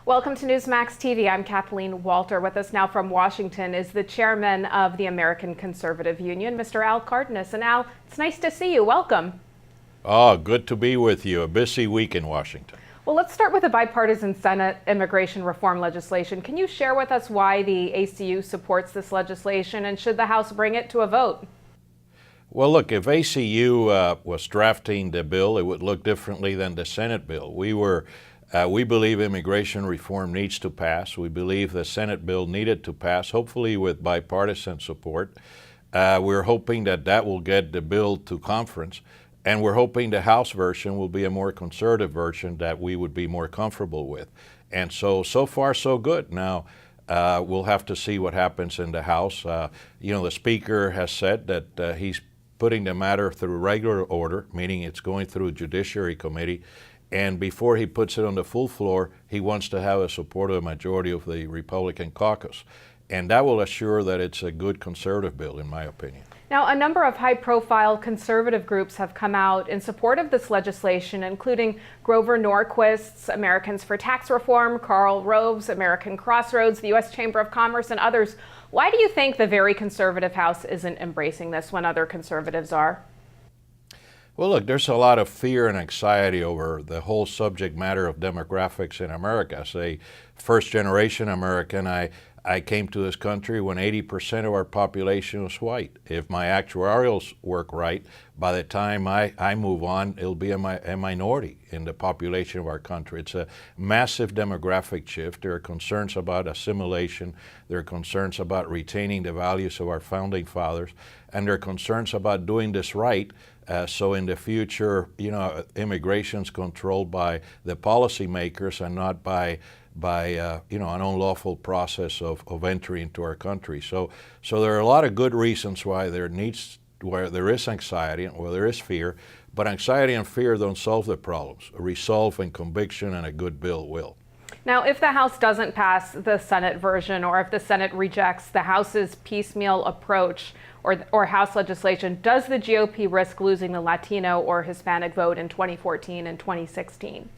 Welcome to Newsmax TV. I'm Kathleen Walter. With us now from Washington is the chairman of the American Conservative Union, Mr. Al Cardenas. And Al, it's nice to see you. Welcome. Oh, good to be with you. A busy week in Washington. Well, let's start with the bipartisan Senate immigration reform legislation. Can you share with us why the ACU supports this legislation, and should the House bring it to a vote? Well, look, if ACU was drafting the bill, it would look differently than the Senate bill. We believe immigration reform needs to pass. We believe the Senate bill needed to pass, hopefully with bipartisan support. We're hoping that that will get the bill to conference, and we're hoping the House version will be a more conservative version that we would be more comfortable with. And so far, so good. Now, we'll have to see what happens in the House. The Speaker has said that he's putting the matter through regular order, meaning it's going through Judiciary Committee. And before he puts it on the full floor, he wants to have a support of a majority of the Republican caucus. And that will assure that it's a good conservative bill, in my opinion. Now, a number of high-profile conservative groups have come out in support of this legislation, including Grover Norquist's Americans for Tax Reform, Karl Rove's American Crossroads, the U.S. Chamber of Commerce, and others. Why do you think the very conservative House isn't embracing this when other conservatives are? Well, look, there's a lot of fear and anxiety over the whole subject matter of demographics in America. As a first-generation American, I came to this country when 80% of our population was white. If my actuarials work right, by the time I move on, it'll be a minority in the population of our country. It's a massive demographic shift. There are concerns about assimilation. There are concerns about retaining the values of our founding fathers. And there are concerns about doing this right. So in the future, immigration's controlled by the policymakers and not by an unlawful process of entry into our country. So there are a lot of good reasons why there is anxiety and where there is fear, but anxiety and fear don't solve the problems. Resolve and conviction and a good bill will. Now, if the House doesn't pass the Senate version, or if the Senate rejects the House's piecemeal approach or House legislation, does the GOP risk losing the Latino or Hispanic vote in 2014 and 2016?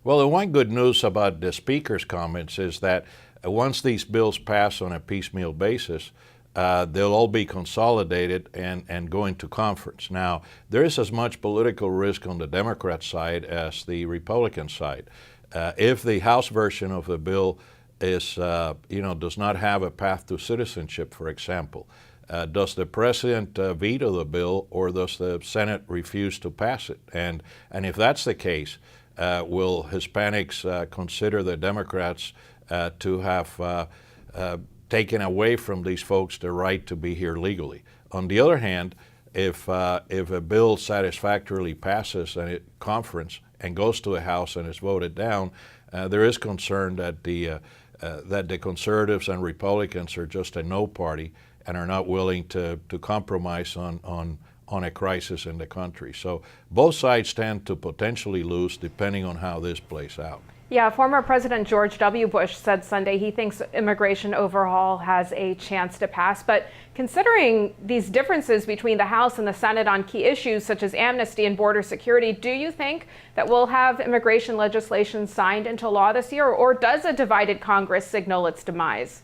Well, the one good news about the Speaker's comments is that once these bills pass on a piecemeal basis, they'll all be consolidated and go into conference. Now, there is as much political risk on the Democrat side as the Republican side. If the House version of the bill does not have a path to citizenship, for example, does the president veto the bill, or does the Senate refuse to pass it? And if that's the case, will Hispanics consider the Democrats to have taken away from these folks the right to be here legally? On the other hand, if a bill satisfactorily passes a conference and goes to a House and is voted down, there is concern that the conservatives and Republicans are just a no party and are not willing to compromise on a crisis in the country. So both sides stand to potentially lose depending on how this plays out. Yeah, former President George W. Bush said Sunday he thinks immigration overhaul has a chance to pass. But considering these differences between the House and the Senate on key issues such as amnesty and border security, do you think that we'll have immigration legislation signed into law this year, or does a divided Congress signal its demise?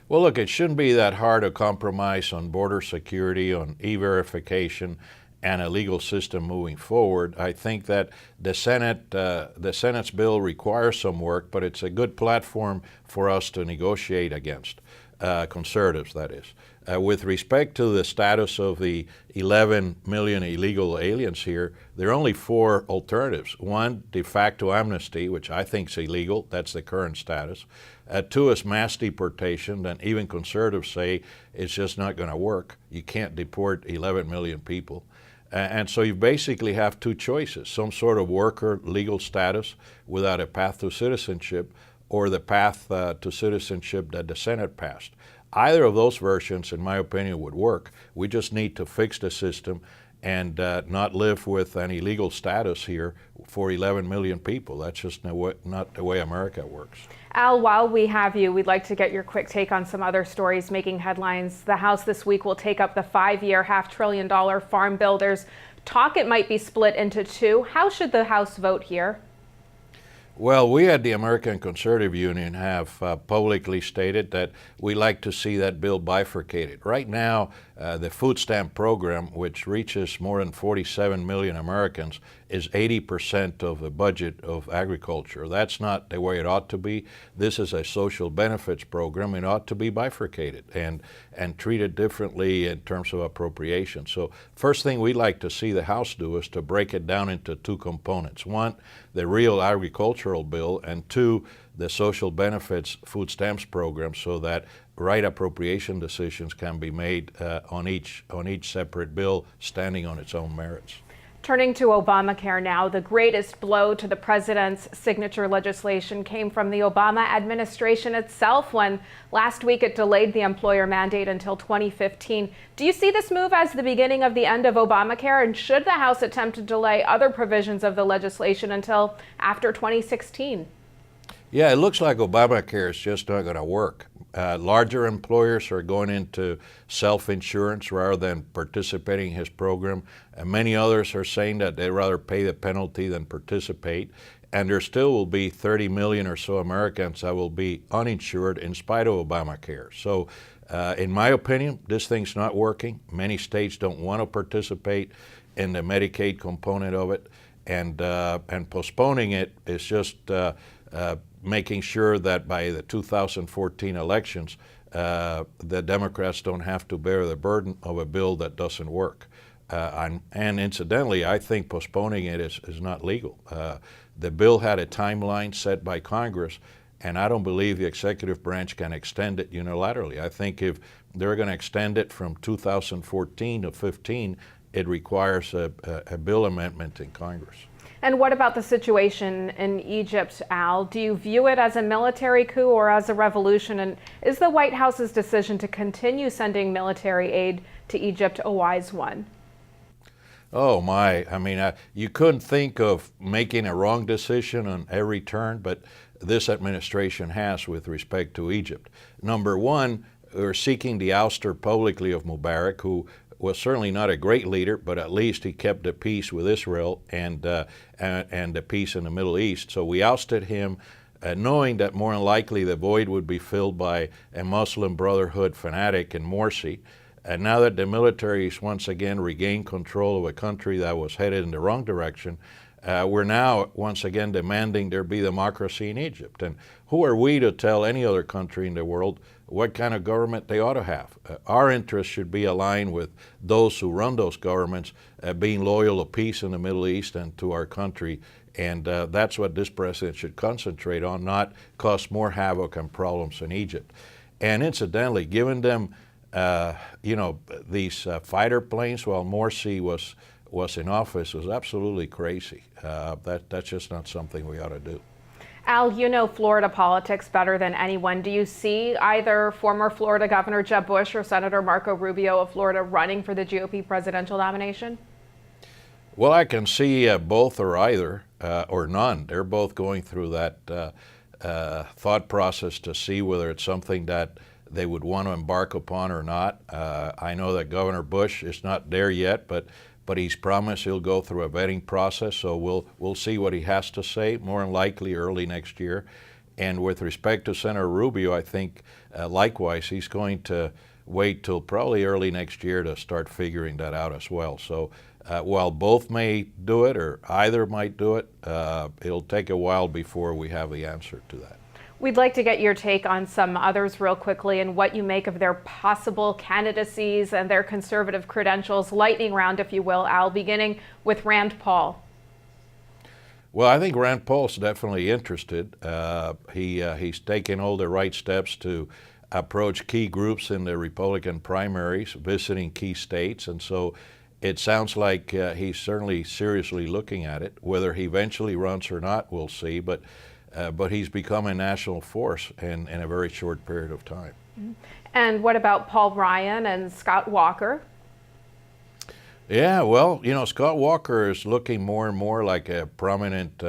Well, look, it shouldn't be that hard to compromise on border security, on e-verification, and a legal system moving forward. I think that the Senate's bill requires some work, but it's a good platform for us to negotiate against, conservatives, that is. With respect to the status of the 11 million illegal aliens here, there are only four alternatives. One, de facto amnesty, which I think is illegal. That's the current status. Two is mass deportation, and even conservatives say it's just not going to work. You can't deport 11 million people. And so you basically have two choices: some sort of worker legal status without a path to citizenship, or the path to citizenship that the Senate passed. Either of those versions, in my opinion, would work. We just need to fix the system and not live with an illegal status here for 11 million people. That's just not the way America works. Al, while we have you, we'd like to get your quick take on some other stories making headlines. The House this week will take up the 5-year, $500 billion farm bill. There's talk it might be split into two. How should the House vote here? Well, we at the American Conservative Union have publicly stated that we like to see that bill bifurcated. Right now, the food stamp program, which reaches more than 47 million Americans, is 80% of the budget of agriculture. That's not the way it ought to be. This is a social benefits program. It ought to be bifurcated and treated differently in terms of appropriation. So first thing we'd like to see the House do is to break it down into two components. One, the real agricultural bill, and two, the social benefits food stamps program, so that right appropriation decisions can be made on each separate bill standing on its own merits. Turning to Obamacare now, the greatest blow to the president's signature legislation came from the Obama administration itself when last week it delayed the employer mandate until 2015. Do you see this move as the beginning of the end of Obamacare, and should the House attempt to delay other provisions of the legislation until after 2016? Yeah, it looks like Obamacare is just not going to work. Larger employers are going into self-insurance rather than participating in his program. And many others are saying that they'd rather pay the penalty than participate. And there still will be 30 million or so Americans that will be uninsured in spite of Obamacare. So in my opinion, this thing's not working. Many states don't want to participate in the Medicaid component of it. And postponing it is just making sure that by the 2014 elections, the Democrats don't have to bear the burden of a bill that doesn't work. And incidentally, I think postponing it is not legal. The bill had a timeline set by Congress, and I don't believe the executive branch can extend it unilaterally. I think if they're going to extend it from 2014 to 15, it requires a bill amendment in Congress. And what about the situation in Egypt, Al? Do you view it as a military coup or as a revolution? And is the White House's decision to continue sending military aid to Egypt a wise one? Oh my, I mean, you couldn't think of making a wrong decision on every turn, but this administration has with respect to Egypt. Number one, we're seeking the ouster publicly of Mubarak, who was certainly not a great leader, but at least he kept the peace with Israel and the peace in the Middle East. So we ousted him, knowing that more than likely the void would be filled by a Muslim Brotherhood fanatic in Morsi. And now that the military has once again regained control of a country that was headed in the wrong direction, we're now once again demanding there be democracy in Egypt. And who are we to tell any other country in the world what kind of government they ought to have? Our interests should be aligned with those who run those governments, being loyal to peace in the Middle East and to our country. And that's what this president should concentrate on, not cause more havoc and problems in Egypt. And incidentally, giving them these fighter planes while Morsi was in office was absolutely crazy. That's just not something we ought to do. Al, you know Florida politics better than anyone. Do you see either former Florida Governor Jeb Bush or Senator Marco Rubio of Florida running for the GOP presidential nomination? Well, I can see both or either, or none. They're both going through that thought process to see whether it's something that they would want to embark upon or not. I know that Governor Bush is not there yet, but he's promised he'll go through a vetting process, so we'll see what he has to say, more than likely early next year. And with respect to Senator Rubio, I think likewise he's going to wait till probably early next year to start figuring that out as well. So while both may do it or either might do it, it'll take a while before we have the answer to that. We'd like to get your take on some others real quickly and what you make of their possible candidacies and their conservative credentials. Lightning round, if you will, Al, beginning with Rand Paul. Well, I think Rand Paul's definitely interested. He's taken all the right steps to approach key groups in the Republican primaries, visiting key states, and so it sounds like he's certainly seriously looking at it. Whether he eventually runs or not, we'll see, but he's become a national force in a very short period of time. And what about Paul Ryan and Scott Walker? Yeah, well, Scott Walker is looking more and more like a prominent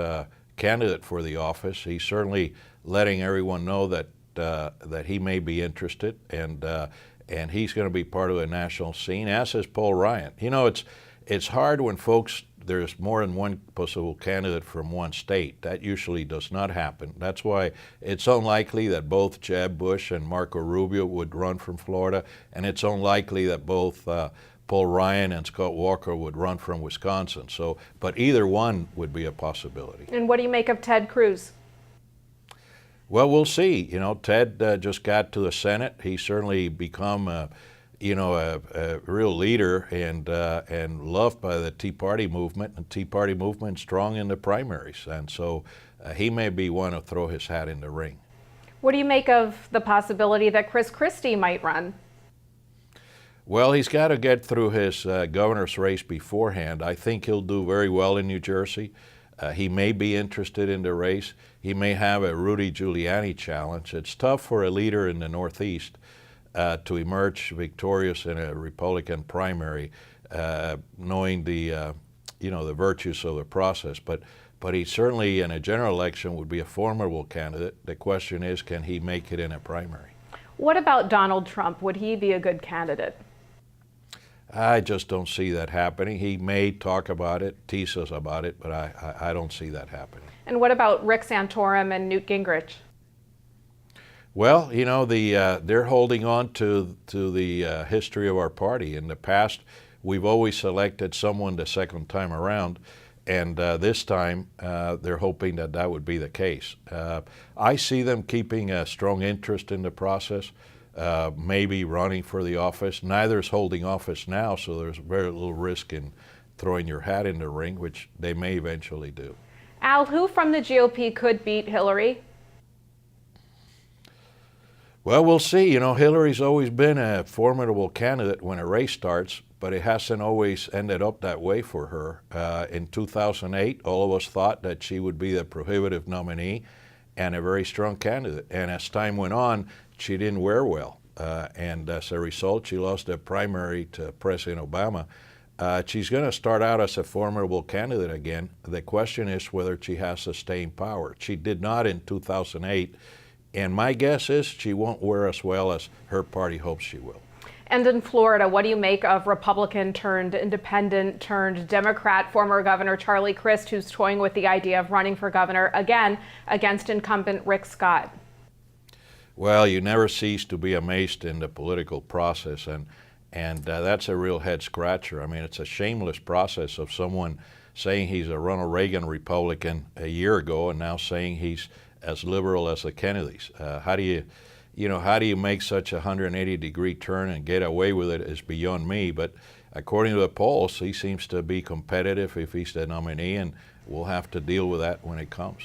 candidate for the office. He's certainly letting everyone know that he may be interested, and he's going to be part of the national scene, as is Paul Ryan. It's hard when folks there's more than one possible candidate from one state. That usually does not happen. That's why it's unlikely that both Jeb Bush and Marco Rubio would run from Florida, and it's unlikely that both Paul Ryan and Scott Walker would run from Wisconsin. So, but either one would be a possibility. And what do you make of Ted Cruz? Well, we'll see. You know, Ted just got to the Senate. He's certainly become a real leader and loved by the Tea Party movement, and Tea Party movement strong in the primaries. And so he may be one to throw his hat in the ring. What do you make of the possibility that Christie might run? Well, he's got to get through his governor's race beforehand. I think he'll do very well in New Jersey. He may be interested in the race. He may have a Rudy Giuliani challenge. It's tough for a leader in the Northeast to emerge victorious in a Republican primary, knowing the the virtues of the process. But he certainly, in a general election, would be a formidable candidate. The question is, can he make it in a primary? What about Donald Trump? Would he be a good candidate? I just don't see that happening. He may talk about it, tease us about it, but I don't see that happening. And what about Rick Santorum and Newt Gingrich? Well, you know, they're holding on to the history of our party. In the past, we've always selected someone the second time around, and this time they're hoping that that would be the case. I see them keeping a strong interest in the process. Maybe running for the office. Neither's holding office now, so there's very little risk in throwing your hat in the ring, which they may eventually do. Al, who from the GOP could beat Hillary? Well, we'll see. You know, Hillary's always been a formidable candidate when a race starts, but it hasn't always ended up that way for her. In 2008, all of us thought that she would be the prohibitive nominee and a very strong candidate. And as time went on, she didn't wear well, and as a result, she lost the primary to President Obama. She's going to start out as a formidable candidate again. The question is whether she has the staying power. She did not in 2008, and my guess is she won't wear as well as her party hopes she will. And in Florida, what do you make of Republican turned independent turned Democrat former Governor Charlie Crist, who's toying with the idea of running for governor again against incumbent Rick Scott? Well, you never cease to be amazed in the political process, and that's a real head scratcher. I mean, it's a shameless process of someone saying he's a Ronald Reagan Republican a year ago and now saying he's as liberal as the Kennedys. How do you make such a 180-degree turn and get away with it is beyond me. But according to the polls, he seems to be competitive if he's the nominee, and we'll have to deal with that when it comes.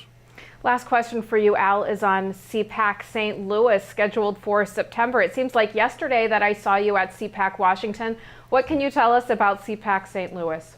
Last question for you, Al, is on PAC St Louis, scheduled for September. It seems like yesterday that I saw you at PAC Washington. What can you tell us about PAC St Louis?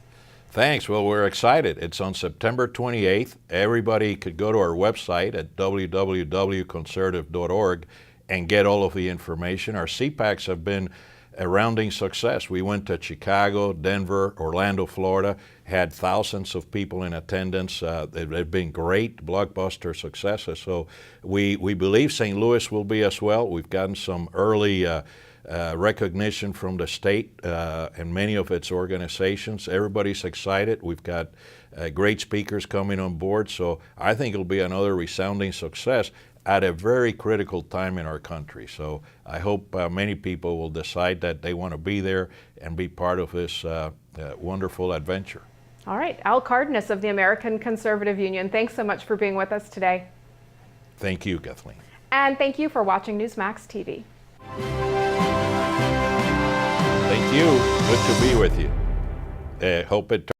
Thanks. Well, we're excited. It's on September 28th. Everybody could go to our website at www.conservative.org and get all of the information. Our CPACs have been a rounding success. We went to Chicago, Denver, Orlando, Florida, had thousands of people in attendance. They've been great blockbuster successes. So we believe St. Louis will be as well. We've gotten some early recognition from the state and many of its organizations. Everybody's excited. We've got great speakers coming on board. So I think it'll be another resounding success at a very critical time in our country. So I hope many people will decide that they want to be there and be part of this wonderful adventure. All right, Al Cardenas of the American Conservative Union, thanks so much for being with us today. Thank you, Kathleen. And thank you for watching Newsmax TV. Thank you. Good to be with you. Hope it